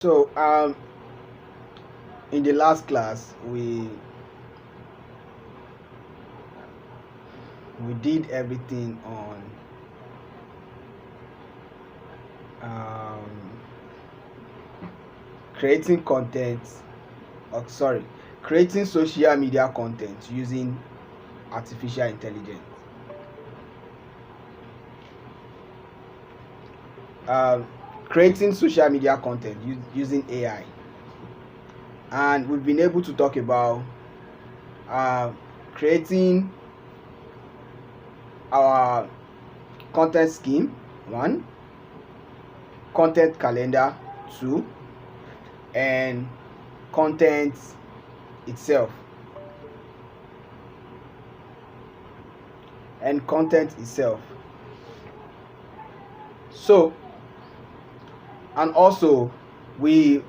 So in the last class we did everything on um, creating content creating social media content using artificial intelligence. um, Creating social media content using AI, and we've been able to talk about creating our content scheme 1, content calendar 2, and content itself so, and also we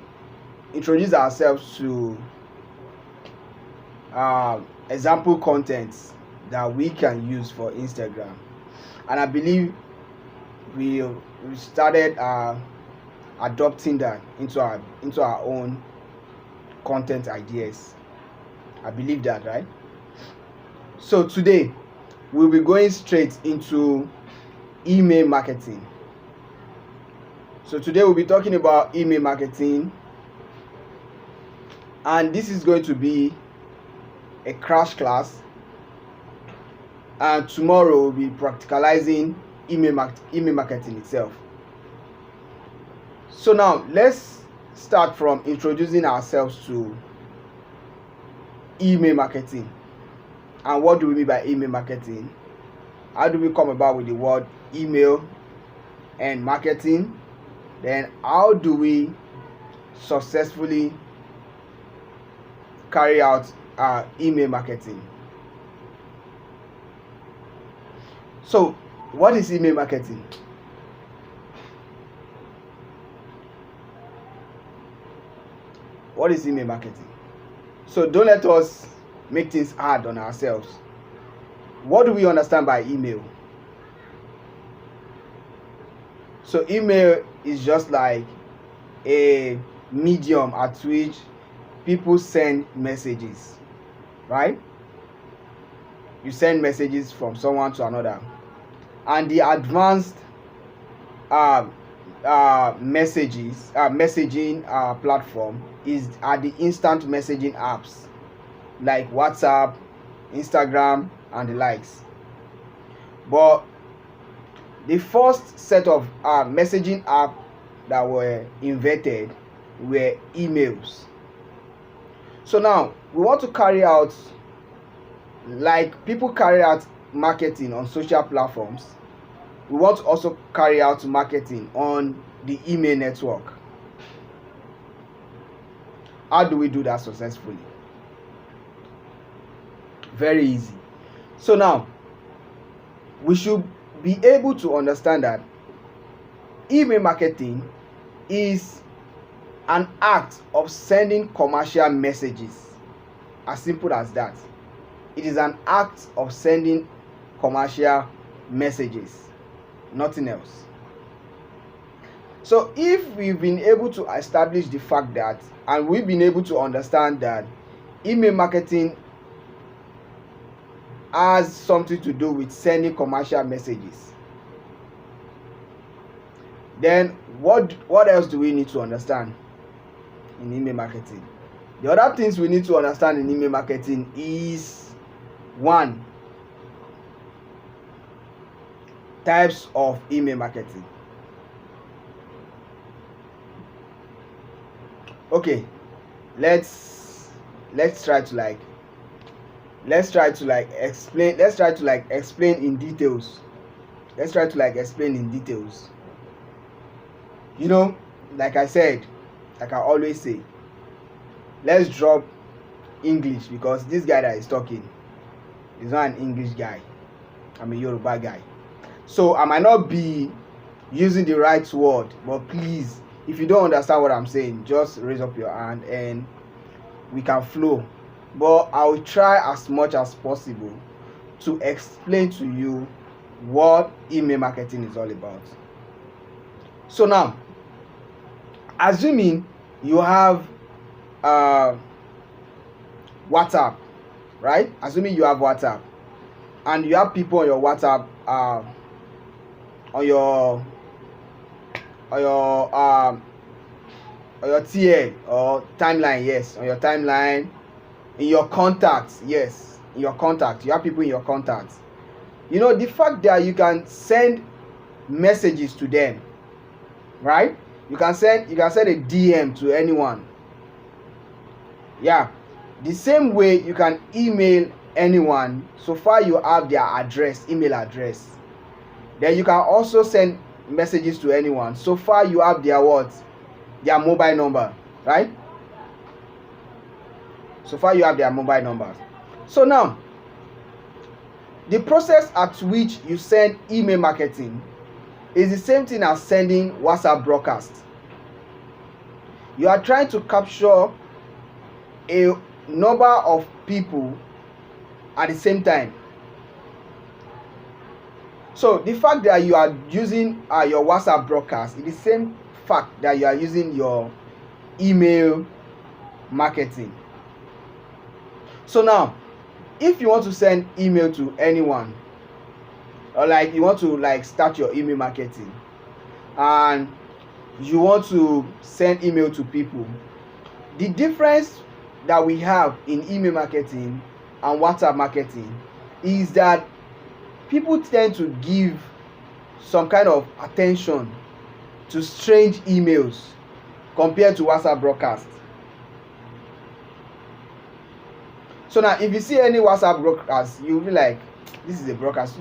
introduce ourselves to example contents that we can use for Instagram, and I believe we started adopting that into our own content ideas. I believe that, right? So today we'll be going straight into email marketing. So today we'll be talking about email marketing, and this is going to be a crash class, and tomorrow we'll be practicalizing email marketing itself. So now let's start from introducing ourselves to email marketing. And what do we mean by email marketing? How do we come about with the word email and marketing? Then how do we successfully carry out our email marketing? So what is email marketing? What is email marketing? So don't let us make things hard on ourselves. What do we understand by email? So email is just like a medium at which people send messages, right? You send messages from someone to another, and the advanced messaging platform are the instant messaging apps like WhatsApp, Instagram, and the likes. But the first set of messaging app that were invented were emails. So now we want to carry out, like people carry out marketing on social platforms, we want to also carry out marketing on the email network. How do we do that successfully? Very easy. So now we should be able to understand that email marketing is an act of sending commercial messages. As simple as that. It is an act of sending commercial messages, nothing else. So if we've been able to establish the fact that, and we've been able to understand that email marketing has something to do with sending commercial messages, then what else do we need to understand in email marketing? The other things we need to understand in email marketing is 1, types of email marketing. Okay, let's try to explain in details. You know, like I said, like I always say, let's drop English, because this guy that is talking is not an English guy. I'm a Yoruba guy. So I might not be using the right word, but please, if you don't understand what I'm saying, just raise up your hand and we can flow. But I will try as much as possible to explain to you what email marketing is all about. So now, assuming you have WhatsApp, right? Assuming you have WhatsApp, and you have people on your WhatsApp, on your on your um on your TL or timeline. Yes, on your timeline, in your contacts. Yes, in your contacts, you have people in your contacts. The fact that you can send messages to them, right? You can send a DM to anyone. Yeah, the same way you can email anyone, so far you have their email address. Then you can also send messages to anyone, so far you have their mobile number, right? So far you have their mobile numbers. So now, the process at which you send email marketing is the same thing as sending WhatsApp broadcast. You are trying to capture a number of people at the same time. So the fact that you are using your WhatsApp broadcast is the same fact that you are using your email marketing. So now, if you want to send email to anyone, or like you want to start your email marketing and you want to send email to people, the difference that we have in email marketing and WhatsApp marketing is that people tend to give some kind of attention to strange emails compared to WhatsApp broadcast. So now, if you see any WhatsApp broadcast, you'll be like, this is a broadcast.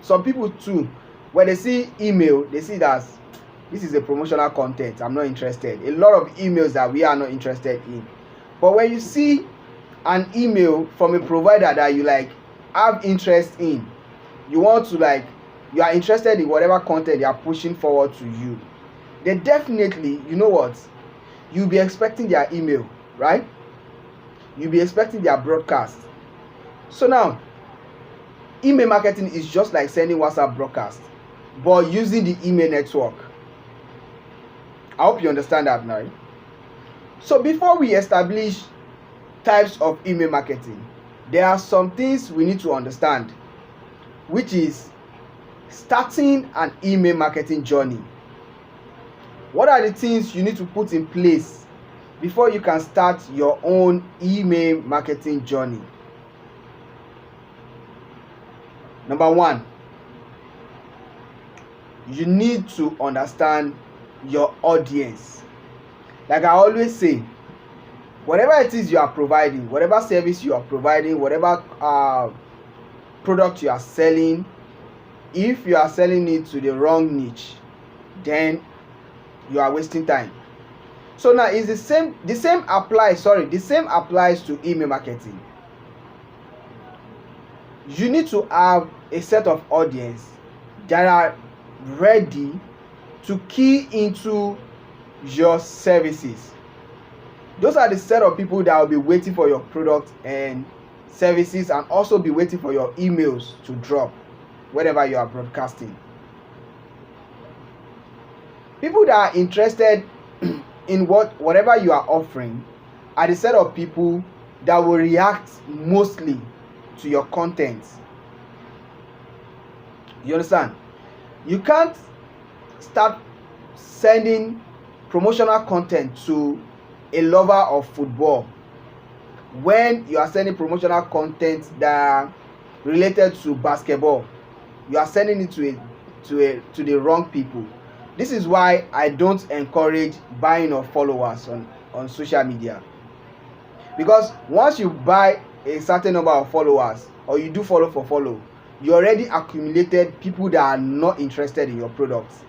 Some people too, when they see email, they see that this is a promotional content. I'm not interested. A lot of emails that we are not interested in. But when you see an email from a provider that you have interest in, you are interested in whatever content they are pushing forward to you, then definitely, you'll be expecting their email, right? You'll be expecting their broadcast. So now, email marketing is just like sending WhatsApp broadcast, but using the email network. I hope you understand that now. So before we establish types of email marketing, there are some things we need to understand, which is starting an email marketing journey. What are the things you need to put in place before you can start your own email marketing journey? Number one, you need to understand your audience. Like I always say, whatever it is you are providing, whatever service you are providing, whatever product you are selling, if you are selling it to the wrong niche, then you are wasting time. So now it's the same applies to email marketing. You need to have a set of audience that are ready to key into your services. Those are the set of people that will be waiting for your product and services, and also be waiting for your emails to drop whenever you are broadcasting. People that are interested in whatever you are offering are the set of people that will react mostly to your content. You understand? You can't start sending promotional content to a lover of football when you are sending promotional content that are related to basketball. You are sending it to the wrong people. This is why I don't encourage buying of followers on social media, because once you buy a certain number of followers, or you do follow for follow, you already accumulated people that are not interested in your products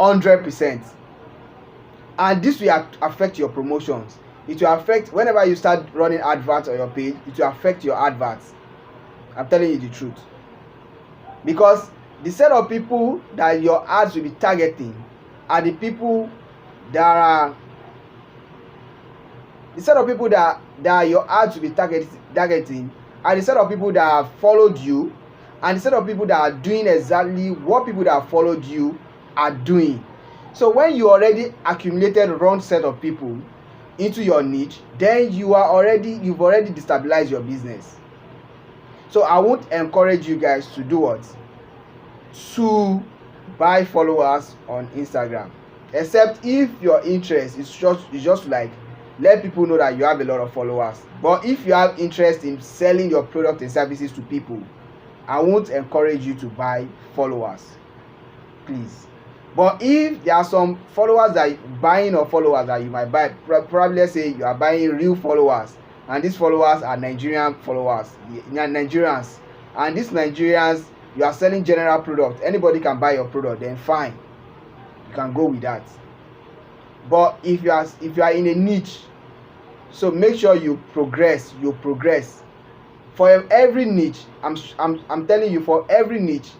100%, and this will affect your promotions. It will affect whenever you start running adverts on your page. It will affect your adverts. I'm telling you the truth, because the set of people that your ads will be targeting are the people that are the set of people that your ads will be targeting are the set of people that have followed you, and the set of people that are doing exactly what people that have followed you are doing. So when you already accumulated wrong set of people, into your niche, then you've already destabilized your business. So I won't encourage you guys to do what? To buy followers on Instagram, except if your interest is just like let people know that you have a lot of followers. But if you have interest in selling your product and services to people, I won't encourage you to buy followers, please. But if there are some followers that buying or followers that you might buy, probably let's say you are buying real followers, and these followers are Nigerian followers, Nigerians, and these Nigerians, you are selling general product, anybody can buy your product, then fine, you can go with that. But if you are in a niche, so make sure you progress. For every niche, I'm telling you, for every niche,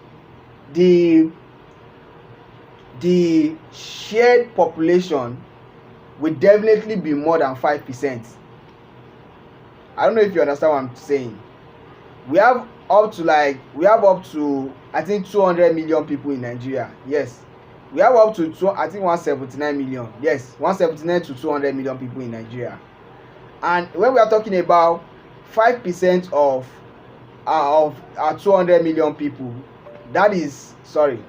the shared population will definitely be more than 5%. I don't know if you understand what I'm saying. We have up to I think 200 million people in Nigeria. Yes, we have up to I think 179 million. Yes, 179 to 200 million people in Nigeria. And when we are talking about 5% of our 200 million people, that is, sorry,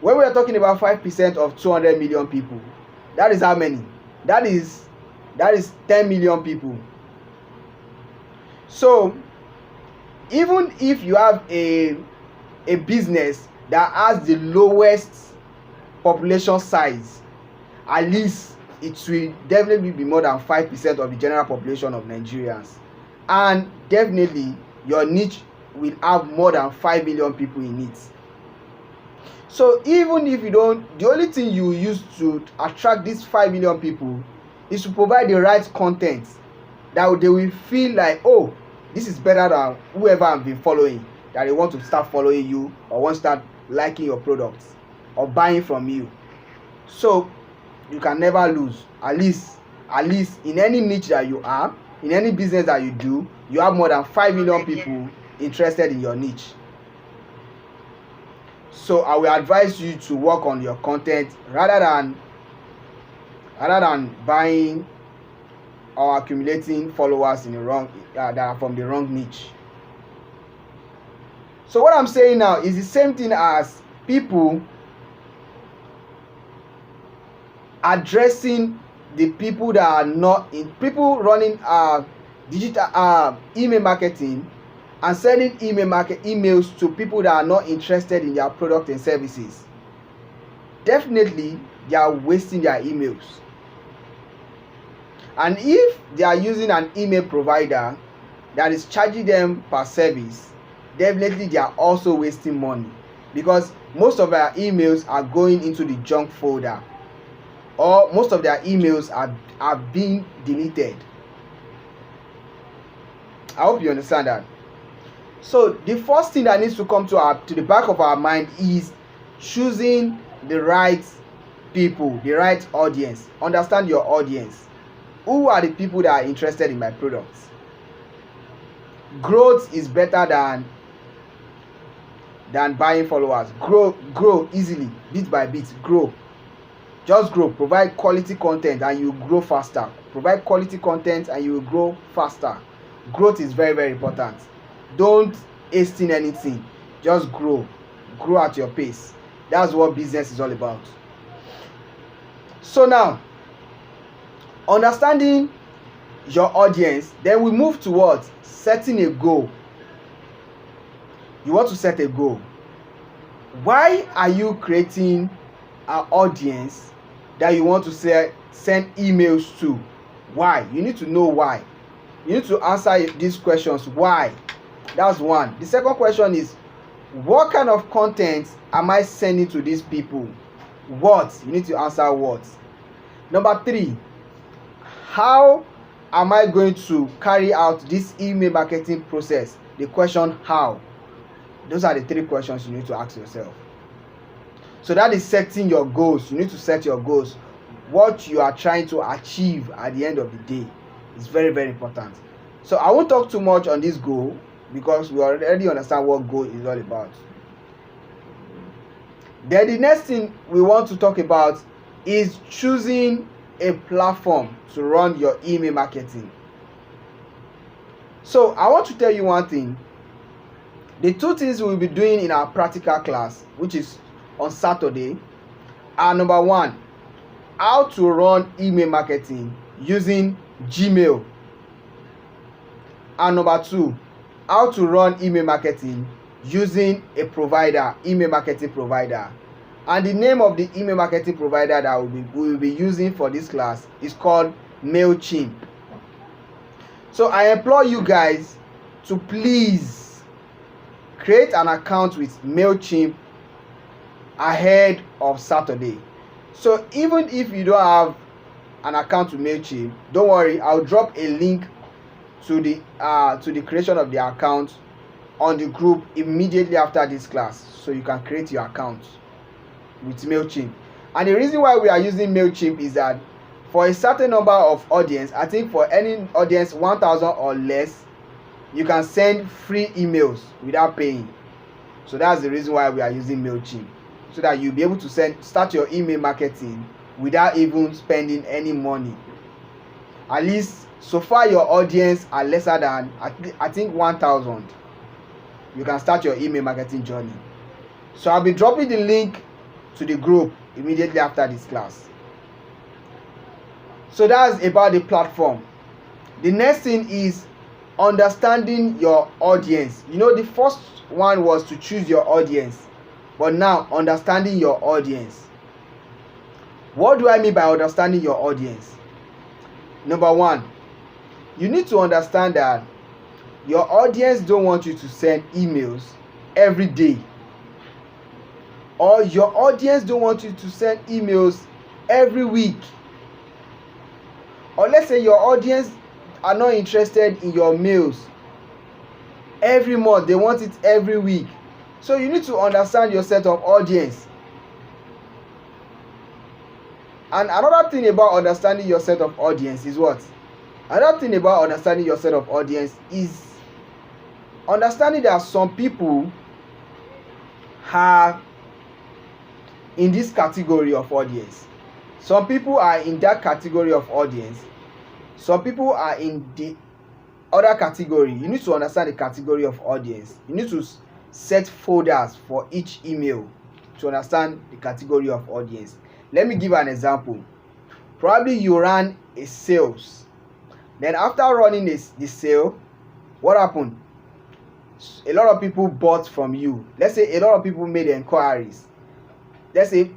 when we are talking about 5% of 200 million people, that is how many? That is 10 million people. So even if you have a business that has the lowest population size, at least it will definitely be more than 5% of the general population of Nigerians, and definitely your niche will have more than 5 million people in it. So even if you don't, the only thing you use to attract these 5 million people is to provide the right content that they will feel like, oh, this is better than whoever I've been following, that they want to start following you or want to start liking your products or buying from you. So you can never lose. At least in any niche that you are, in any business that you do, you have more than 5 million people interested in your niche. So I will advise you to work on your content rather than buying or accumulating followers in the wrong that are from the wrong niche. So what I'm saying now is the same thing as people addressing the people that are not in, people running digital email marketing and sending emails to people that are not interested in their product and services. Definitely they are wasting their emails. And if they are using an email provider that is charging them per service, definitely they are also wasting money, because most of their emails are going into the junk folder, or most of their emails are being deleted. I hope you understand that. So the first thing that needs to come to the back of our mind is choosing the right people, the right audience. Understand your audience. Who are the people that are interested in my products? Growth is better than buying followers. Grow easily, bit by bit. Grow. Just grow. Provide quality content and you grow faster. Provide quality content and you will grow faster. Growth is very, very important. Don't hasten anything. Just grow. Grow at your pace. That's what business is all about. So now, understanding your audience, then we move towards setting a goal. You want to set a goal. Why are you creating an audience that you want to send emails to? Why? You need to know why. You need to answer these questions. Why? That's one. The second question is, what kind of content am I sending to these people? What? You need to answer what. Number 3, how am I going to carry out this email marketing process? The question how. Those are the 3 questions you need to ask yourself. So that is setting your goals. You need to set your goals. What you are trying to achieve at the end of the day is very, very important. So I won't talk too much on this goal because we already understand what goal is all about. Then the next thing we want to talk about is choosing a platform to run your email marketing. So I want to tell you one thing. The two things we'll be doing in our practical class, which is on Saturday, are number one, how to run email marketing using Gmail, and number two, how to run email marketing using a provider, email marketing provider. And the name of the email marketing provider that we will be using for this class is called MailChimp. So I implore you guys to please create an account with MailChimp ahead of Saturday. So even if you don't have an account with MailChimp, don't worry, I'll drop a link to the creation of the account on the group immediately after this class, so you can create your account with MailChimp. And the reason why we are using MailChimp is that for a certain number of audience, I think for any audience 1,000 or less, you can send free emails without paying. So that's the reason why we are using MailChimp, so that you'll be able to start your email marketing without even spending any money. At least so far your audience are lesser than I think 1,000. You can start your email marketing journey. So I'll be dropping the link to the group immediately after this class. So that's about the platform. The next thing is understanding your audience. You know, the first one was to choose your audience, but now understanding your audience. What do I mean by understanding your audience? Number one, you need to understand that your audience don't want you to send emails every day, or your audience don't want you to send emails every week, or let's say your audience are not interested in your mails every month, they want it every week. So you need to understand your set of audience. And another thing about understanding your set of audience is what? Another thing about understanding your set of audience is understanding that some people are in this category of audience. Some people are in that category of audience. Some people are in the other category. You need to understand the category of audience. You need to set folders for each email to understand the category of audience. Let me give an example. Probably you ran a sales. Then after running the sale, what happened? A lot of people bought from you. Let's say a lot of people made inquiries. Let's say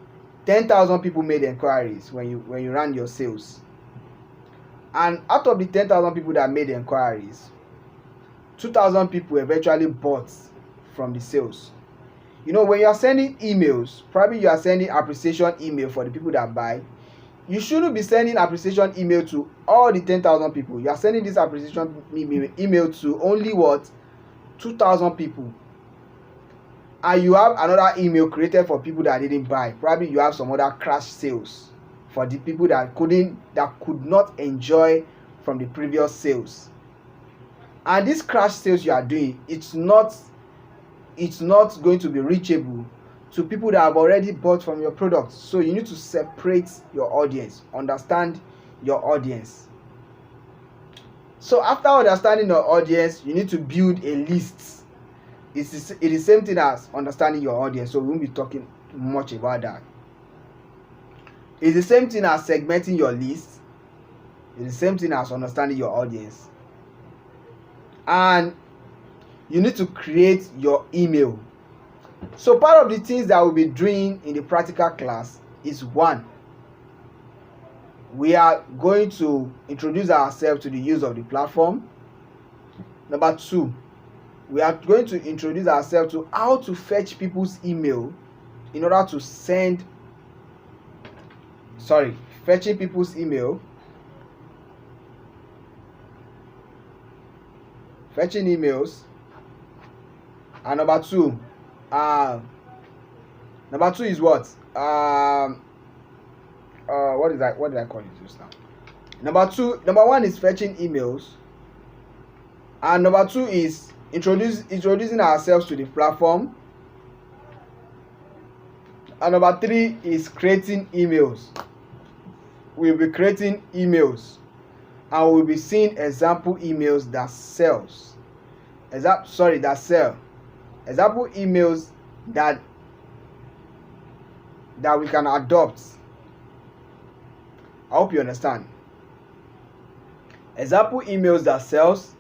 10,000 people made inquiries when you ran your sales. And out of the 10,000 people that made inquiries, 2,000 people eventually bought from the sales. You know, when you are sending emails, probably you are sending appreciation email for the people that buy. You shouldn't be sending appreciation email to all the 10,000 people. You are sending this appreciation email to only what? 2,000 people. And you have another email created for people that didn't buy. Probably you have some other crash sales for the people that could not enjoy from the previous sales. And this crash sales you are doing, it's not going to be reachable to people that have already bought from your product. So you need to separate your audience, understand your audience. So after understanding your audience, you need to build a list. It is the same thing as understanding your audience, so we won't be talking much about that. It's the same thing as segmenting your list. It's the same thing as understanding your audience. And you need to create your email. So part of the things that we'll be doing in the practical class is one, we are going to introduce ourselves to the use of the platform. Number two, we are going to introduce ourselves to how to fetch people's email in order to fetching people's email, fetching emails. And number two is what? What did I call it just now? Number one is fetching emails, and number two is introducing ourselves to the platform, and number three is creating emails. we'll be creating emails, and we'll be seeing example emails that sells. That sell. Example emails that we can adopt. I hope you understand. Example emails that sells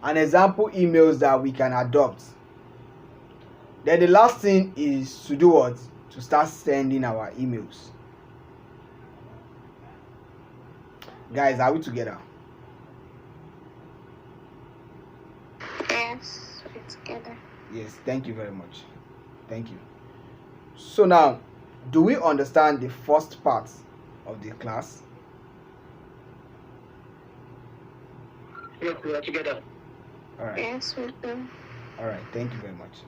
and example emails that we can adopt. Then the last thing is to do what? To start sending our emails. Guys, are we together? Yes, we're together. Yes, thank you very much. Thank you. So now, do we understand the first part of the class? Yes, we are together. All right. Yes, we do. All right, thank you very much.